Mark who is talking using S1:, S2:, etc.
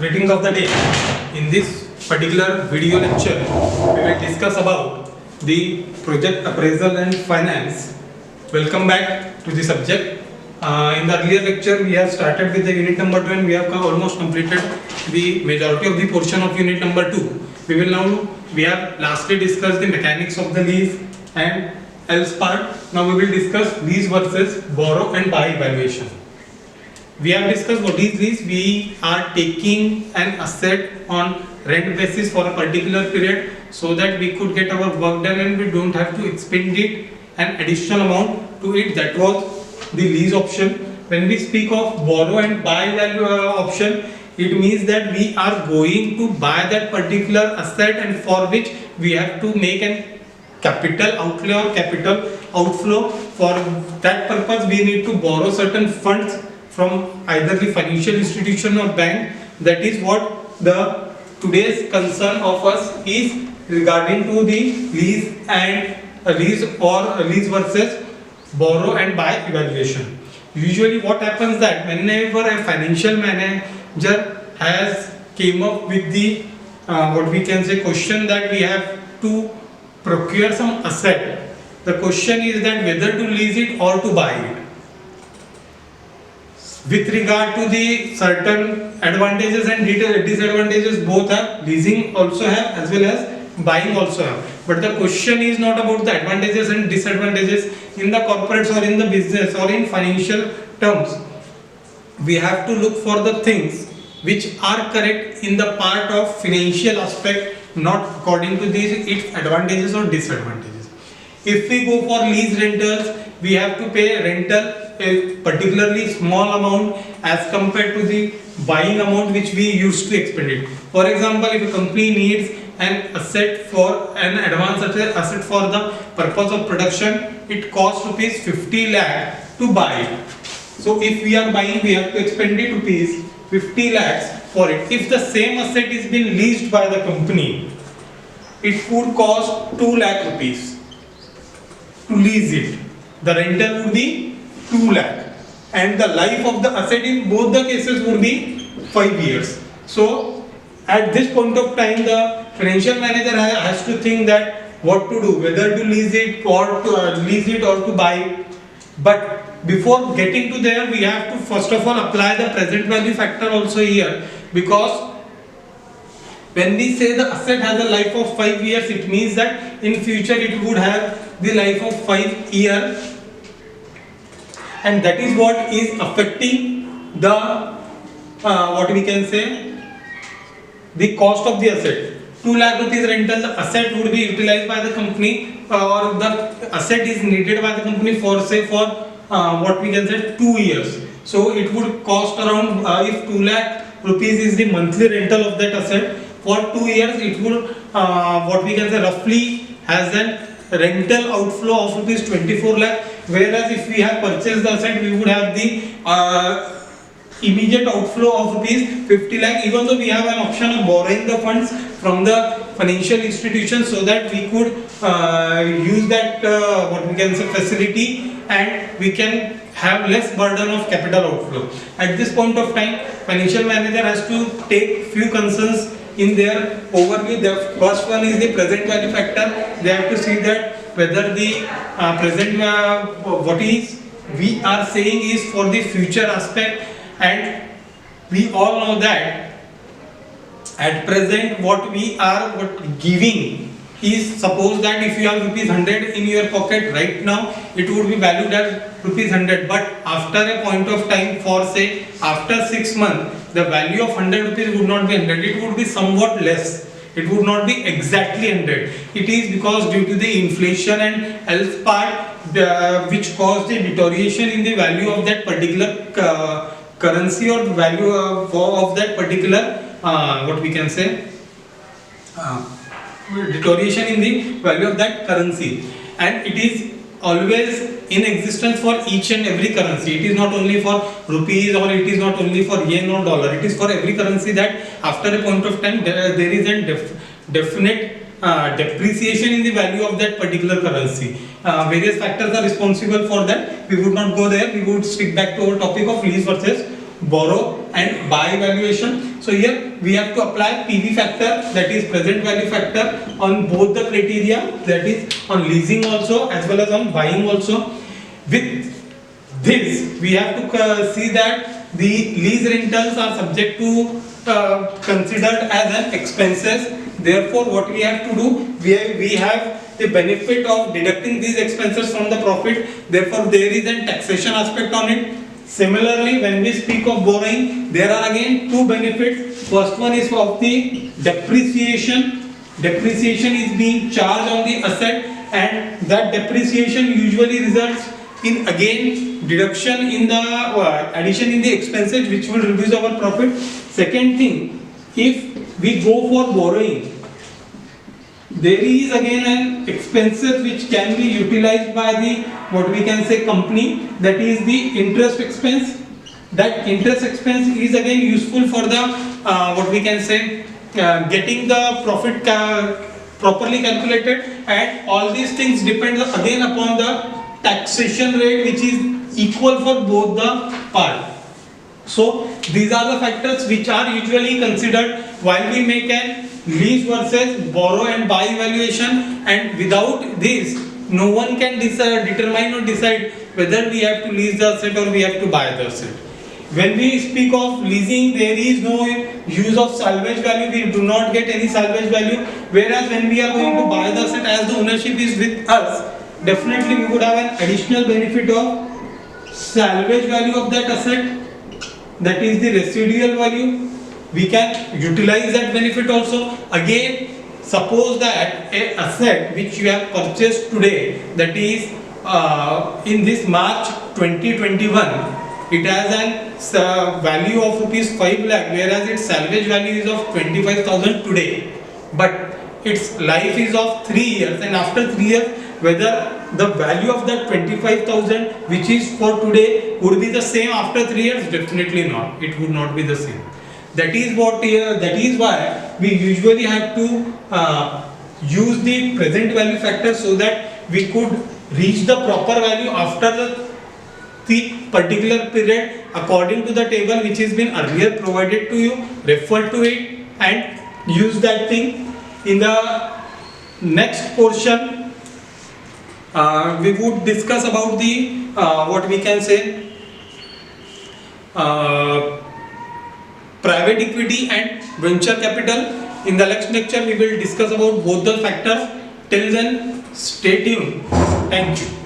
S1: Greetings of the day. In this particular video lecture, we will discuss about the project appraisal and finance. Welcome back to the subject. In the earlier lecture, we have started with the unit number 2 and we have almost completed the majority of the portion of unit number 2. We have lastly discussed the mechanics of the lease and else part. Now we will discuss lease versus borrow and buy evaluation. We have discussed what is lease. We are taking an asset on rent basis for a particular period so that we could get our work done and we don't have to expend it an additional amount to it. That was the lease option. When we speak of borrow and buy value option, it means that we are going to buy that particular asset and for which we have to make an capital outlay or capital outflow. For that purpose, we need to borrow certain funds from either the financial institution or bank. That is what the today's concern of us is regarding to the lease and lease versus borrow and buy evaluation. Usually what happens that whenever a financial manager has came up with the what we can say question that we have to procure some asset, the question is that whether to lease it or to buy it. With regard to the certain advantages and disadvantages, both have, leasing also have as well as buying also have. But the question is not about the advantages and disadvantages in the corporates or in the business or in financial terms. We have to look for the things which are correct in the part of financial aspect, not according to its advantages or disadvantages. If we go for lease rentals, we have to pay rental a particularly small amount as compared to the buying amount which we used to expend it. For example, if a company needs an asset for an advanced asset for the purpose of production, it costs rupees 50 lakh to buy it. So if we are buying, we have to expend it rupees 50 lakhs for it. If the same asset is being leased by the company, it would cost 2 lakh rupees to lease it. The rental would be 2 lakh and the life of the asset in both the cases would be 5 years. So at this point of time, the financial manager has to think that what to do, whether to lease it or to buy it. But before getting to there, we have to first of all apply the present value factor also here, because when we say the asset has a life of 5 years, it means that in future it would have the life of 5 years, and that is what is affecting the what we can say, the cost of the asset. 2 lakh rupees rental, the asset would be utilized by the company or the asset is needed by the company for say for what we can say 2 years. So it would cost around if 2 lakh rupees is the monthly rental of that asset, for 2 years it would what we can say roughly has an rental outflow of rupees 24 lakh, whereas if we have purchased the asset, we would have the immediate outflow of rupees 50 lakh, even though we have an option of borrowing the funds from the financial institution so that we could use that what we can say facility and we can have less burden of capital outflow. At this point of time, financial manager has to take few concerns in their overview. The first one is the present value factor. They have to see that whether the present what is we are saying is for the future aspect, and we all know that at present what we are giving is, suppose that if you have rupees 100 in your pocket right now, it would be valued at rupees 100, but after a point of time, for say after 6 months, the value of 100 rupees would not be 100, it would be somewhat less. It would not be exactly 100. It is because due to the inflation and else part which caused the deterioration in the value of that particular currency or the value of that particular what we can say deterioration in the value of that currency, and it is always in existence for each and every currency. It is not only for rupees or it is not only for yen or dollar. It is for every currency that after a point of time there is a definite depreciation in the value of that particular currency. Various factors are responsible for that. We would not go there. We would stick back to our topic of lease versus borrow and buy valuation. So here we have to apply PV factor, that is present value factor, on both the criteria, that is on leasing also as well as on buying also. With this we have to see that the lease rentals are subject to considered as an expenses. Therefore what we have to do, we have the benefit of deducting these expenses from the profit. Therefore there is a taxation aspect on it. Similarly, when we speak of borrowing, there are again two benefits. First one is of the depreciation. Depreciation is being charged on the asset, and that depreciation usually results in again deduction in the addition in the expenses, which will reduce our profit. Second thing, if we go for borrowing, there is again an expenses which can be utilized by the what we can say company, that is the interest expense. That interest expense is again useful for the what we can say getting the profit properly calculated, and all these things depend again upon the taxation rate which is equal for both the part. So these are the factors which are usually considered while we make an lease versus borrow and buy valuation, and without this no one can determine or decide whether we have to lease the asset or we have to buy the asset. When we speak of leasing, there is no use of salvage value, we do not get any salvage value, whereas when we are going to buy the asset, as the ownership is with us, definitely we would have an additional benefit of salvage value of that asset, that is the residual value. We can utilize that benefit also. Again, suppose that a asset which you have purchased today, that is in this March 2021, it has an value of rupees 5 lakh, whereas its salvage value is of 25,000 today, but its life is of 3 years, and after 3 years whether the value of that 25,000 which is for today would be the same after 3 years? Definitely not, it would not be the same. That is what that is why we usually have to use the present value factor, so that we could reach the proper value after the particular period according to the table which has been earlier provided to you. Refer to it and use that thing. In the next portion we would discuss about the what we can say private equity and venture capital. In the next lecture we will discuss about both the factors. Till then, stay tuned. Thank you.